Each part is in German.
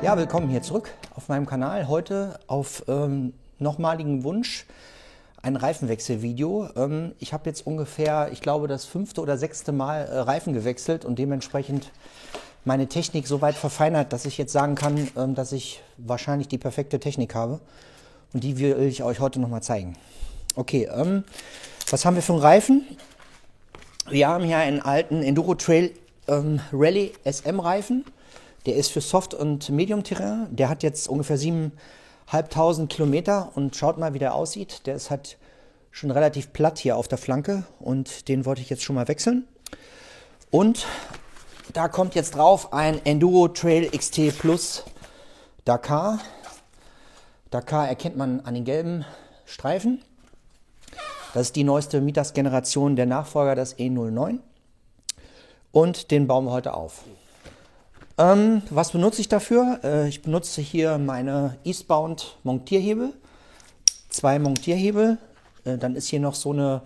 Ja, willkommen hier zurück auf meinem Kanal. Heute auf nochmaligen Wunsch ein Reifenwechselvideo. Ich habe jetzt ungefähr, ich glaube, das 5. oder 6. Mal Reifen gewechselt und dementsprechend meine Technik so weit verfeinert, dass ich jetzt sagen kann, dass ich wahrscheinlich die perfekte Technik habe. Und die will ich euch heute nochmal zeigen. Okay, was haben wir für einen Reifen? Wir haben hier einen alten Enduro Trail Rally SM Reifen. Der ist für Soft- und Medium-Terrain. Der hat jetzt ungefähr 7.500 Kilometer und schaut mal, wie der aussieht. Der ist halt schon relativ platt hier auf der Flanke und den wollte ich jetzt schon mal wechseln. Und da kommt jetzt drauf ein Enduro Trail XT Plus Dakar. Dakar erkennt man an den gelben Streifen. Das ist die neueste Mitas-Generation, der Nachfolger, das E09. Und den bauen wir heute auf. Was benutze ich dafür? Ich benutze hier meine Eastbound Montierhebel. 2 Montierhebel. Dann ist hier noch so eine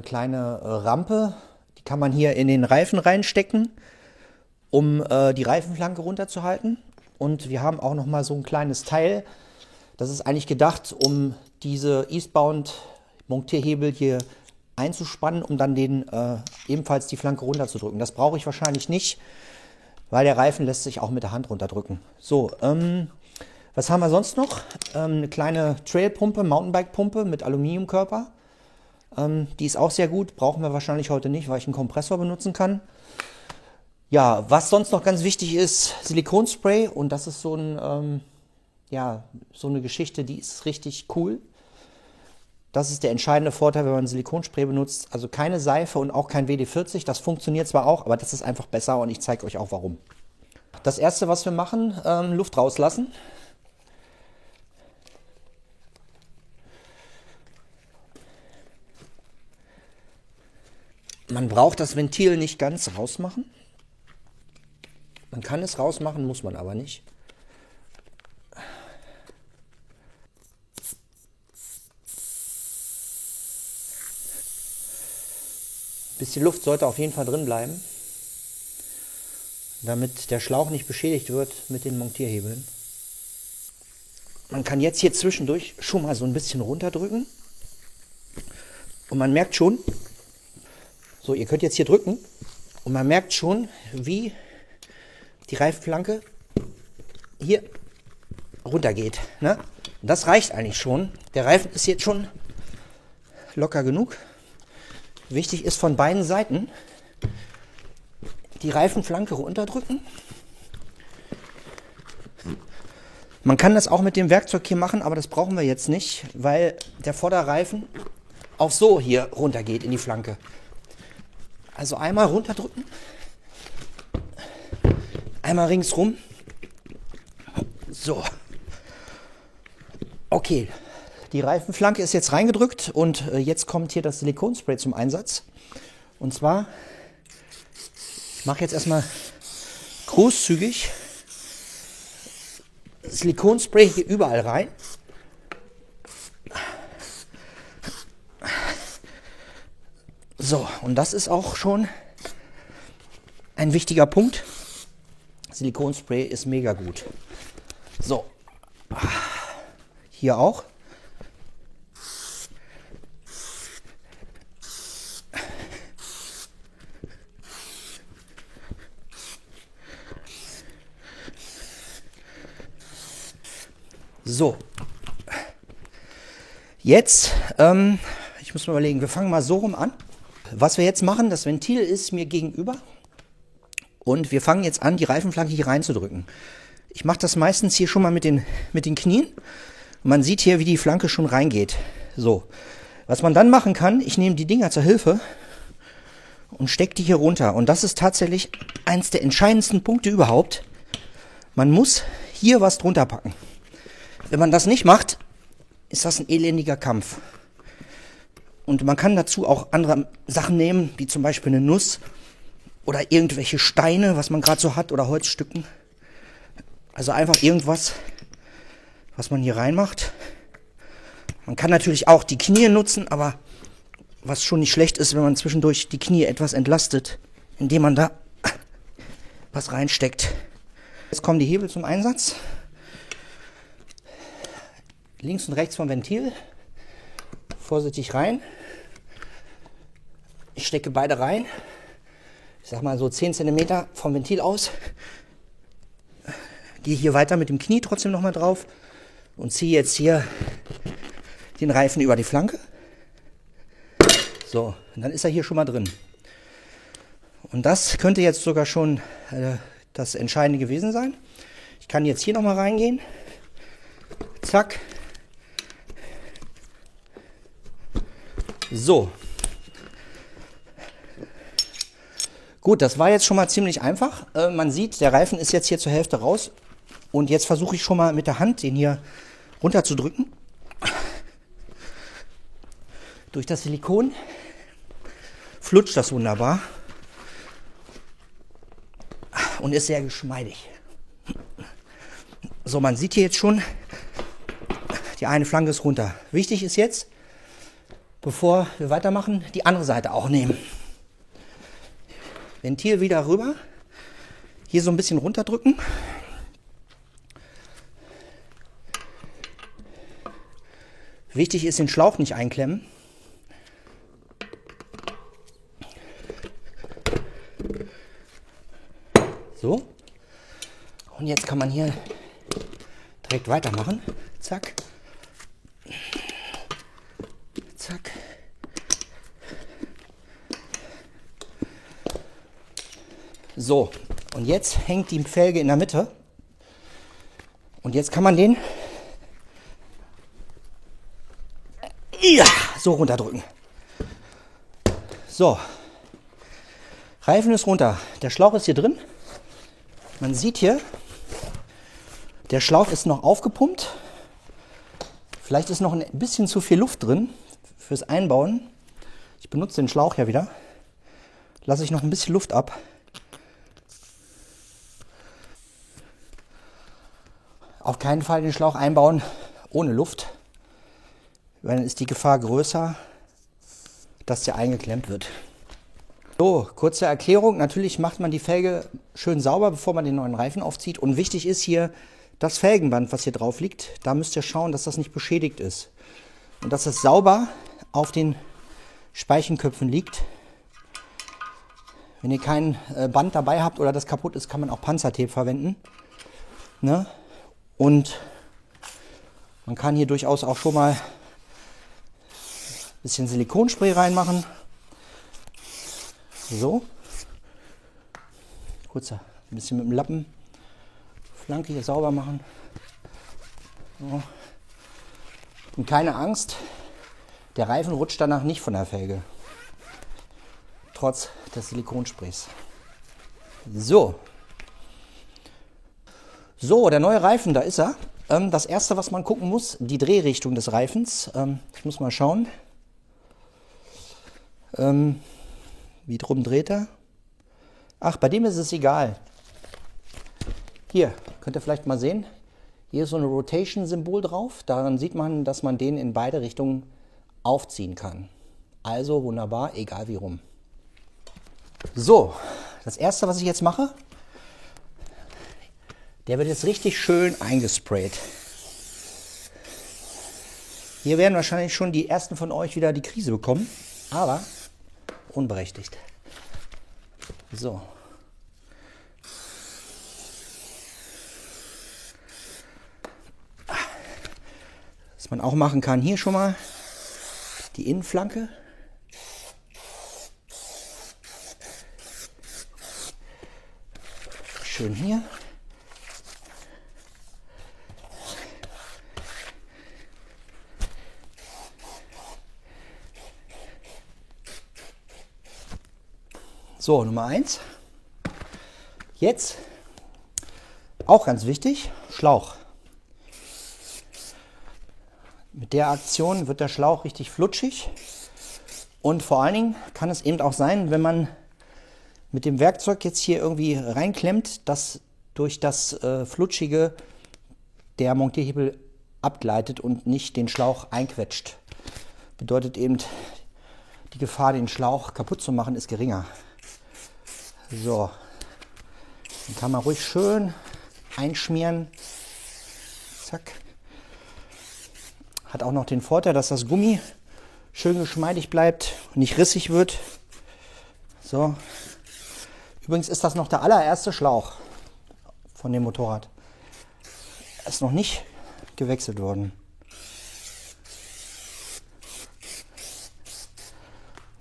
kleine Rampe. Die kann man hier in den Reifen reinstecken, um die Reifenflanke runterzuhalten. Und wir haben auch noch mal so ein kleines Teil. Das ist eigentlich gedacht, um diese Eastbound Montierhebel hier einzuspannen, um dann ebenfalls die Flanke runterzudrücken. Das brauche ich wahrscheinlich nicht, weil der Reifen lässt sich auch mit der Hand runterdrücken. So, was haben wir sonst noch? Eine kleine Trailpumpe, Mountainbike-Pumpe mit Aluminiumkörper. Die ist auch sehr gut, brauchen wir wahrscheinlich heute nicht, weil ich einen Kompressor benutzen kann. Ja, was sonst noch ganz wichtig ist, Silikonspray. Und das ist so eine Geschichte, die ist richtig cool. Das ist der entscheidende Vorteil, wenn man Silikonspray benutzt. Also keine Seife und auch kein WD-40. Das funktioniert zwar auch, aber das ist einfach besser und ich zeige euch auch warum. Das erste, was wir machen, Luft rauslassen. Man braucht das Ventil nicht ganz rausmachen. Man kann es rausmachen, muss man aber nicht. Bisschen Luft sollte auf jeden Fall drin bleiben, damit der Schlauch nicht beschädigt wird mit den Montierhebeln. Man kann jetzt hier zwischendurch schon mal so ein bisschen runterdrücken. Und man merkt schon, so, ihr könnt jetzt hier drücken und man merkt schon, wie die Reifenflanke hier runter geht. Ne? Und das reicht eigentlich schon. Der Reifen ist jetzt schon locker genug. Wichtig ist von beiden Seiten die Reifenflanke runterdrücken. Man kann das auch mit dem Werkzeug hier machen, aber das brauchen wir jetzt nicht, weil der Vorderreifen auch so hier runter geht in die Flanke. Also einmal runterdrücken, einmal ringsrum. So. Okay. Die Reifenflanke ist jetzt reingedrückt und jetzt kommt hier das Silikonspray zum Einsatz. Und zwar, ich mache jetzt erstmal großzügig Silikonspray hier überall rein. So, und das ist auch schon ein wichtiger Punkt. Silikonspray ist mega gut. So, hier auch. So, jetzt, ich muss mal überlegen, wir fangen mal so rum an. Was wir jetzt machen, das Ventil ist mir gegenüber und wir fangen jetzt an, die Reifenflanke hier reinzudrücken. Ich mache das meistens hier schon mal mit den Knien. Man sieht hier, wie die Flanke schon reingeht. So, was man dann machen kann, ich nehme die Dinger zur Hilfe und stecke die hier runter. Und das ist tatsächlich eins der entscheidendsten Punkte überhaupt. Man muss hier was drunter packen. Wenn man das nicht macht, ist das ein elendiger Kampf. Und man kann dazu auch andere Sachen nehmen, wie zum Beispiel eine Nuss oder irgendwelche Steine, was man gerade so hat, oder Holzstücken. Also einfach irgendwas, was man hier reinmacht. Man kann natürlich auch die Knie nutzen, aber was schon nicht schlecht ist, wenn man zwischendurch die Knie etwas entlastet, indem man da was reinsteckt. Jetzt kommen die Hebel zum Einsatz. Links und rechts vom Ventil. Vorsichtig rein. Ich stecke beide rein. Ich sag mal so 10 cm vom Ventil aus. Gehe hier weiter mit dem Knie trotzdem nochmal drauf und ziehe jetzt hier den Reifen über die Flanke. So, und dann ist er hier schon mal drin. Und das könnte jetzt sogar schon das Entscheidende gewesen sein. Ich kann jetzt hier nochmal reingehen. Zack. So. Gut, das war jetzt schon mal ziemlich einfach. Man sieht, der Reifen ist jetzt hier zur Hälfte raus. Und jetzt versuche ich schon mal mit der Hand den hier runter zu drücken. Durch das Silikon flutscht das wunderbar. Und ist sehr geschmeidig. So, man sieht hier jetzt schon, die eine Flanke ist runter. Wichtig ist jetzt, bevor wir weitermachen, die andere Seite auch nehmen. Ventil wieder rüber. Hier so ein bisschen runterdrücken. Wichtig ist, den Schlauch nicht einklemmen. So. Und jetzt kann man hier direkt weitermachen. Zack. Zack. So. Und jetzt hängt die Felge in der Mitte. Und jetzt kann man den so runterdrücken. So. Reifen ist runter. Der Schlauch ist hier drin. Man sieht hier, der Schlauch ist noch aufgepumpt. Vielleicht ist noch ein bisschen zu viel Luft drin fürs Einbauen. Ich benutze den Schlauch ja wieder. Lasse ich noch ein bisschen Luft ab. Auf keinen Fall den Schlauch einbauen ohne Luft, weil dann ist die Gefahr größer, dass der eingeklemmt wird. So, kurze Erklärung. Natürlich macht man die Felge schön sauber, bevor man den neuen Reifen aufzieht. Und wichtig ist hier das Felgenband, was hier drauf liegt. Da müsst ihr schauen, dass das nicht beschädigt ist. Und dass es sauber auf den Speichenköpfen liegt. Wenn ihr kein Band dabei habt oder das kaputt ist, kann man auch Panzertape verwenden. Ne? Und man kann hier durchaus auch schon mal ein bisschen Silikonspray reinmachen. So. Kurz ein bisschen mit dem Lappen Flanke hier sauber machen. So. Und keine Angst, der Reifen rutscht danach nicht von der Felge. Trotz des Silikonsprays. So. So, der neue Reifen, da ist er. Das erste, was man gucken muss, die Drehrichtung des Reifens. Ich muss mal schauen. Wie drum dreht er? Ach, bei dem ist es egal. Hier, könnt ihr vielleicht mal sehen. Hier ist so ein Rotation-Symbol drauf. Daran sieht man, dass man den in beide Richtungen aufziehen kann. Also wunderbar, egal wie rum. So, das erste, was ich jetzt mache, der wird jetzt richtig schön eingesprayt. Hier werden wahrscheinlich schon die ersten von euch wieder die Krise bekommen, aber unberechtigt. So. Was man auch machen kann, hier schon mal die Innenflanke. Schön hier. So, Nummer 1. Jetzt, auch ganz wichtig, Schlauch. Mit der Aktion wird der Schlauch richtig flutschig. Und vor allen Dingen kann es eben auch sein, wenn man mit dem Werkzeug jetzt hier irgendwie reinklemmt, dass durch das Flutschige der Montierhebel abgleitet und nicht den Schlauch einquetscht. Bedeutet eben, die Gefahr, den Schlauch kaputt zu machen, ist geringer. So, dann kann man ruhig schön einschmieren. Zack. Hat auch noch den Vorteil, dass das Gummi schön geschmeidig bleibt und nicht rissig wird. So. Übrigens ist das noch der allererste Schlauch von dem Motorrad. Er ist noch nicht gewechselt worden.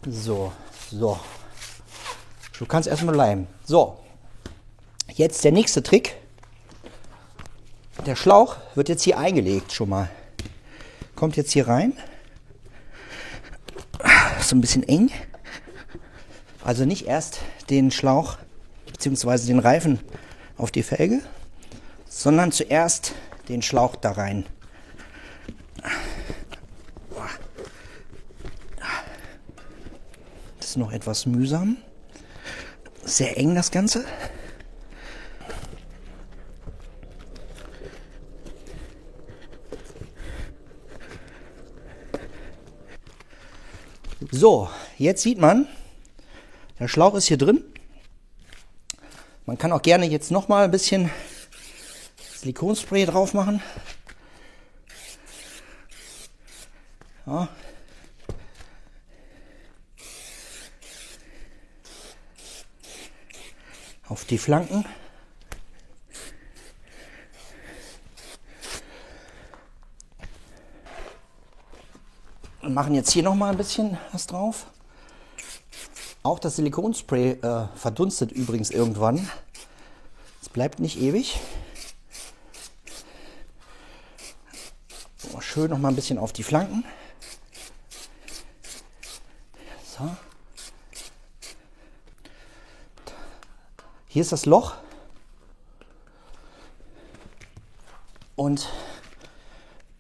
So. Du kannst erstmal bleiben. So. Jetzt der nächste Trick. Der Schlauch wird jetzt hier eingelegt schon mal. Kommt jetzt hier rein. Ist so ein bisschen eng. Also nicht erst den Schlauch bzw. den Reifen auf die Felge, sondern zuerst den Schlauch da rein. Das ist noch etwas mühsam. Sehr eng das Ganze. So, jetzt sieht man, der Schlauch ist hier drin. Man kann auch gerne jetzt noch mal ein bisschen Silikonspray drauf machen. Ja. Auf die Flanken. Und machen jetzt hier noch mal ein bisschen was drauf. Auch das Silikonspray verdunstet übrigens irgendwann. Es bleibt nicht ewig. So, schön noch mal ein bisschen auf die Flanken. So. Hier ist das Loch. Und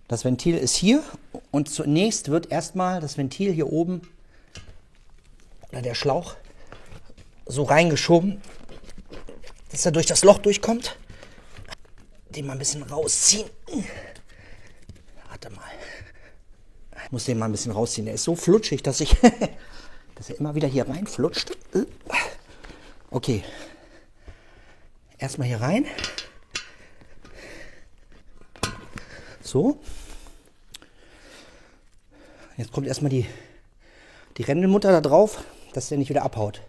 das Ventil ist hier. Und zunächst wird erstmal das Ventil hier oben oder der Schlauch so reingeschoben, dass er durch das Loch durchkommt. Den mal ein bisschen rausziehen. Warte mal. Ich muss den mal ein bisschen rausziehen. Der ist so flutschig, dass er immer wieder hier reinflutscht. Okay. Erstmal hier rein. So. Jetzt kommt erstmal die Rändelmutter da drauf, dass der nicht wieder abhaut.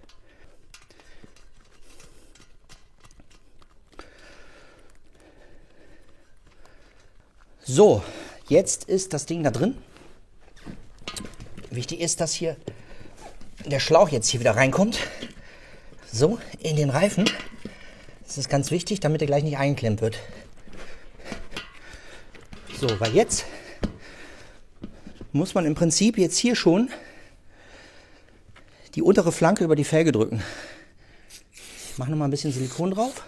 So, jetzt ist das Ding da drin. Wichtig ist, dass hier der Schlauch jetzt hier wieder reinkommt. So, in den Reifen. Das ist ganz wichtig, damit er gleich nicht eingeklemmt wird. So, weil jetzt muss man im Prinzip jetzt hier schon die untere Flanke über die Felge drücken. Ich mache noch mal ein bisschen Silikon drauf.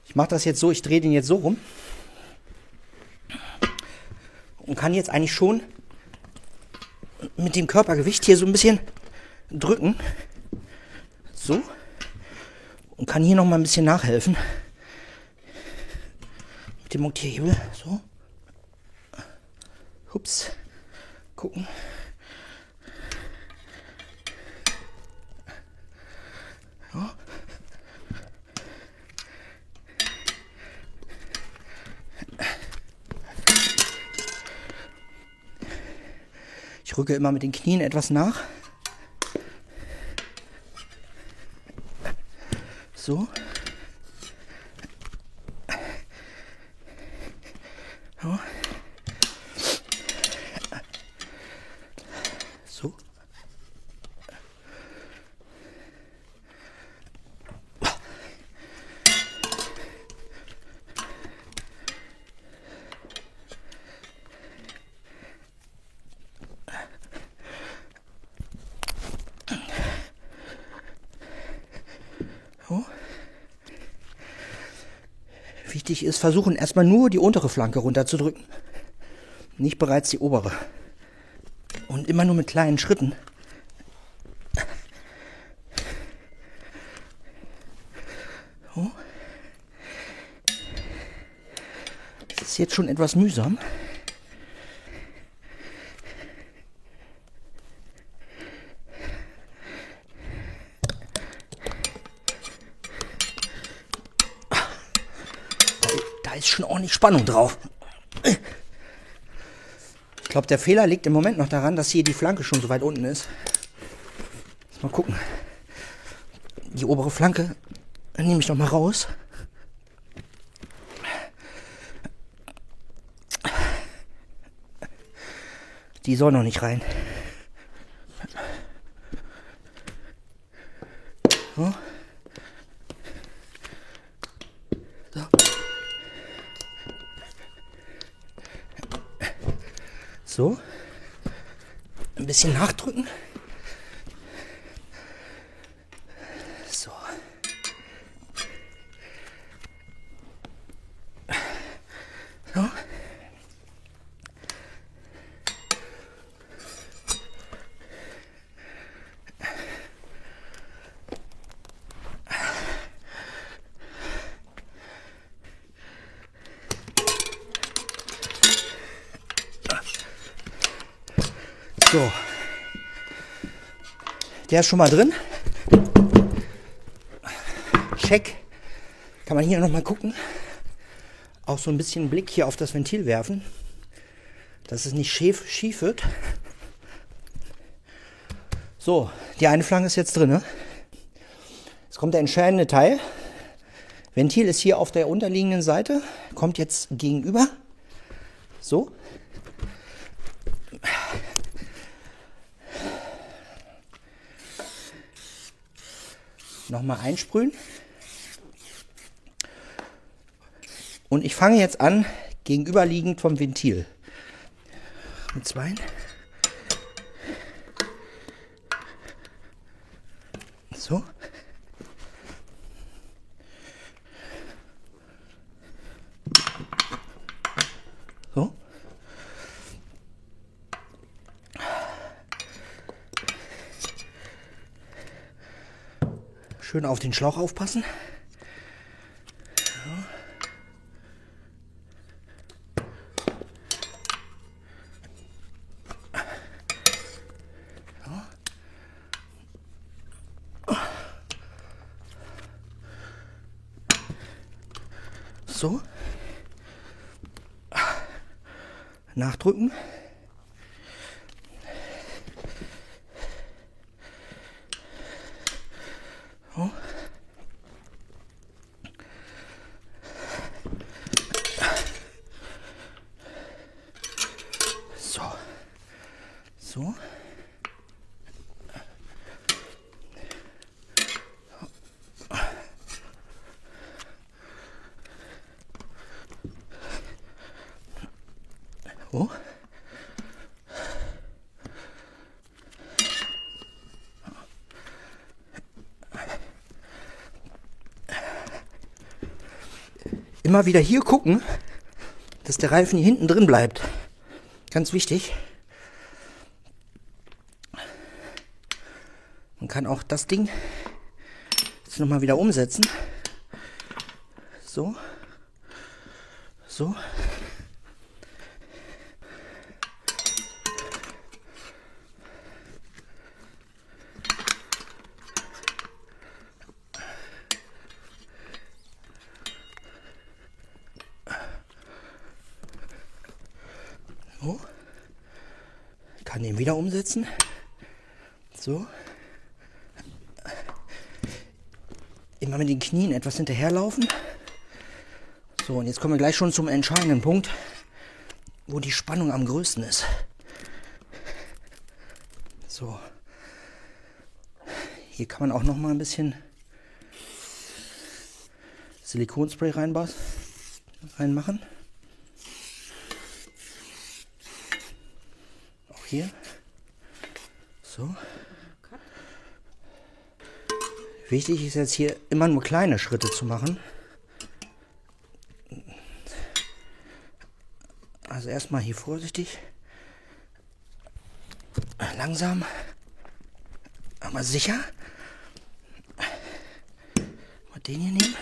Ich mache das jetzt so, ich drehe den jetzt so rum und kann jetzt eigentlich schon mit dem Körpergewicht hier so ein bisschen drücken. So. Und kann hier noch mal ein bisschen nachhelfen. Mit dem Montierhebel. So. Hups. Gucken. Ja. Ich rücke immer mit den Knien etwas nach. So. Ja. So. So. Wichtig ist, versuchen erstmal nur die untere Flanke runterzudrücken, nicht bereits die obere. Und immer nur mit kleinen Schritten. So. Das ist jetzt schon etwas mühsam. ist schon ordentlich Spannung drauf. Ich glaube, der Fehler liegt im Moment noch daran, dass hier die Flanke schon so weit unten ist. Mal gucken. Die obere Flanke nehme ich noch mal raus. Die soll noch nicht rein. So. So. So. Ein bisschen nachdrücken. So. So. So, der ist schon mal drin. Check. Kann man hier noch mal gucken. Auch so ein bisschen Blick hier auf das Ventil werfen, dass es nicht schief wird. So, die eine Flanke ist jetzt drin. Jetzt kommt der entscheidende Teil. Ventil ist hier auf der unterliegenden Seite, kommt jetzt gegenüber. So. Nochmal einsprühen. Und ich fange jetzt an, gegenüberliegend vom Ventil. Mit zwei. So. So. Schön auf den Schlauch aufpassen. So. Nachdrücken. So. So. So. Oh. Immer wieder hier gucken, dass der Reifen hier hinten drin bleibt. Ganz wichtig. Man kann auch das Ding jetzt nochmal wieder umsetzen. So. So. So. Kann den wieder umsetzen. So. Immer mit den Knien etwas hinterherlaufen. So, und jetzt kommen wir gleich schon zum entscheidenden Punkt, wo die Spannung am größten ist. So. Hier kann man auch noch mal ein bisschen Silikonspray reinmachen. Auch hier. So. Wichtig ist jetzt hier immer nur kleine Schritte zu machen. Also erstmal hier vorsichtig. Langsam. Aber sicher. Mal den hier nehmen.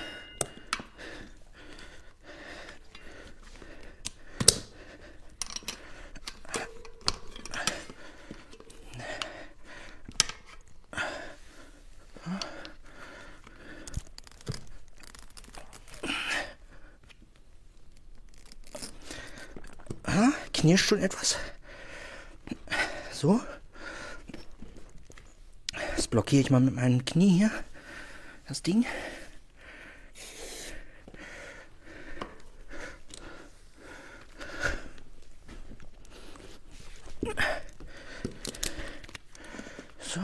knirscht schon etwas. So. Das blockiere ich mal mit meinem Knie hier. Das Ding. So.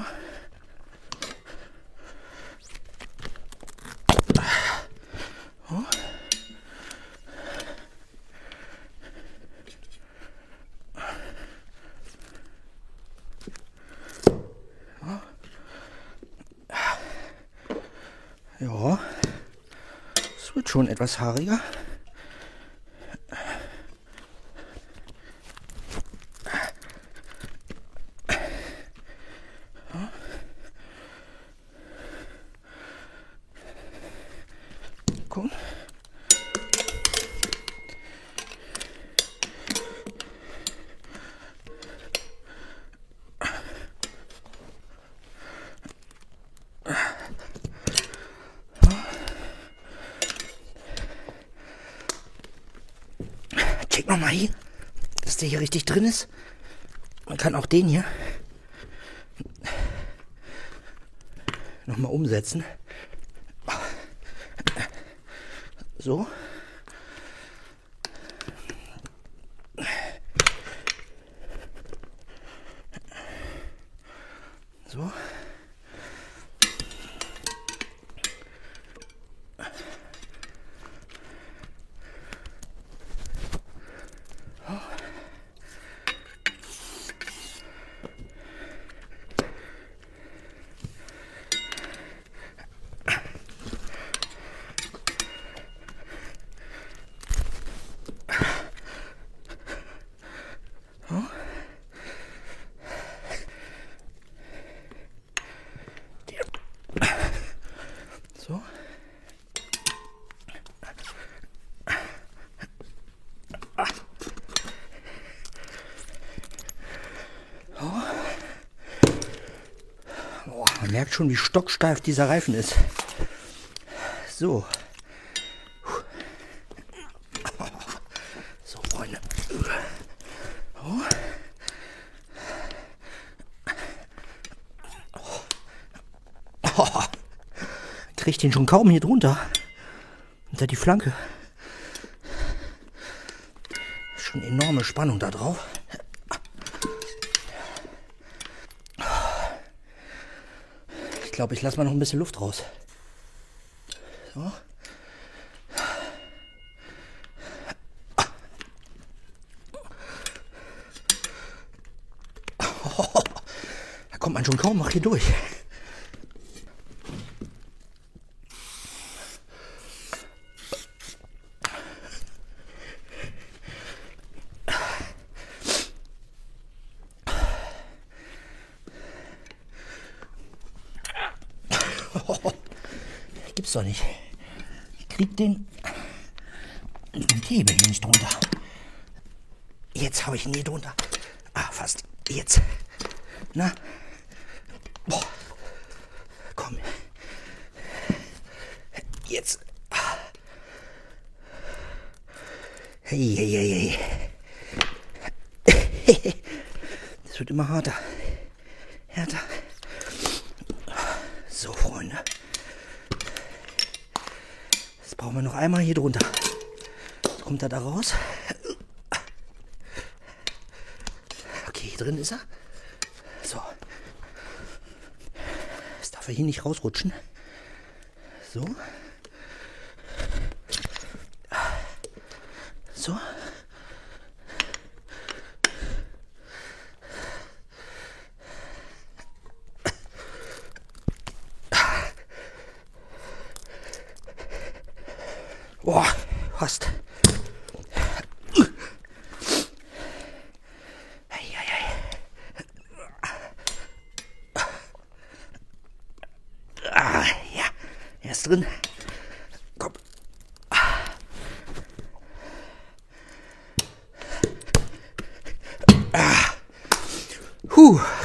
Oh. Ja, es wird schon etwas haariger. Gucken. Check nochmal hier, dass der hier richtig drin ist. Man kann auch den hier nochmal umsetzen. So. So. So. Oh, man merkt schon, wie stocksteif dieser Reifen ist. So. So, Freunde. Oh. Oh. Krieg den schon kaum hier drunter. Unter die Flanke. Schon enorme Spannung da drauf. Ich glaube, ich lasse mal noch ein bisschen Luft raus. So. Da kommt man schon kaum noch hier durch. Gibt's doch nicht. Ich krieg den Hebel hier nicht drunter. Jetzt habe ich ihn hier drunter. Ah, fast. Jetzt. Na? Boah. Komm. Jetzt. Hey, hey, hey, hey. Das wird immer harter. Härter. So, Freunde. Jetzt brauchen wir noch einmal hier drunter. Jetzt kommt er da raus. Okay, hier drin ist er. So. Jetzt darf er hier nicht rausrutschen. So. So. Boah, fast. Ah, ja, er ist drin. Komm.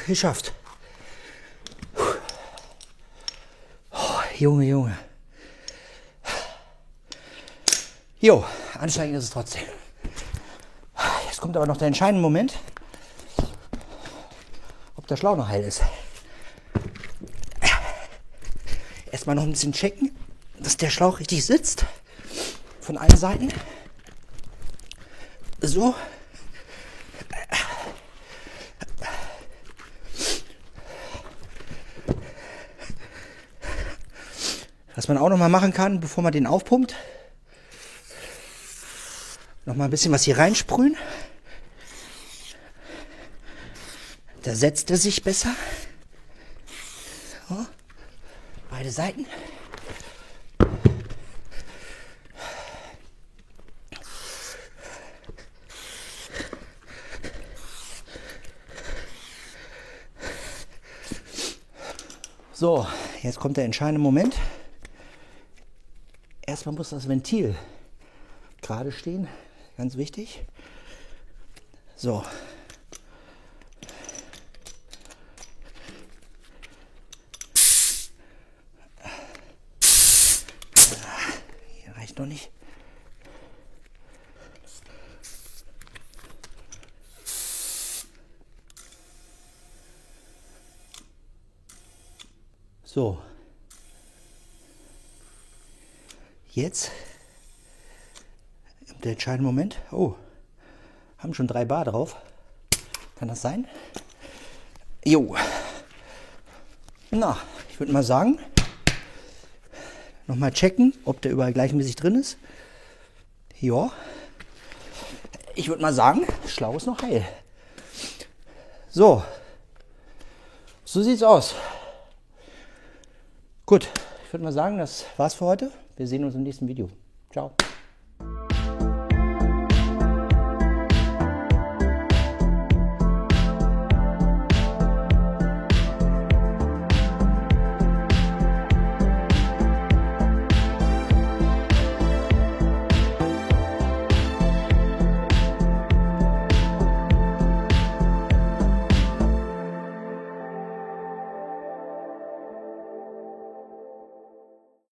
Geschafft. Oh, Junge, Junge. Jo, anstrengend ist es trotzdem. Jetzt kommt kommt aber noch der entscheidende Moment, ob der Schlauch noch heil ist. Erstmal noch ein bisschen checken, dass der Schlauch richtig sitzt. Von allen Seiten. So. Was man auch noch mal machen kann, bevor man den aufpumpt, noch mal ein bisschen was hier reinsprühen. Da setzt er sich besser. So. Beide Seiten. So, jetzt kommt der entscheidende Moment. Erstmal muss das Ventil gerade stehen, ganz wichtig. So. Hier reicht noch nicht. So. Jetzt der entscheidende Moment. Oh, haben schon 3 Bar drauf. Kann das sein? Jo. Na, ich würde mal sagen, nochmal checken, ob der überall gleichmäßig drin ist. Ja. Ich würde mal sagen, Schlauch ist noch heil. So. So sieht's aus. Gut, ich würde mal sagen, das war's für heute. Wir sehen uns im nächsten Video. Ciao.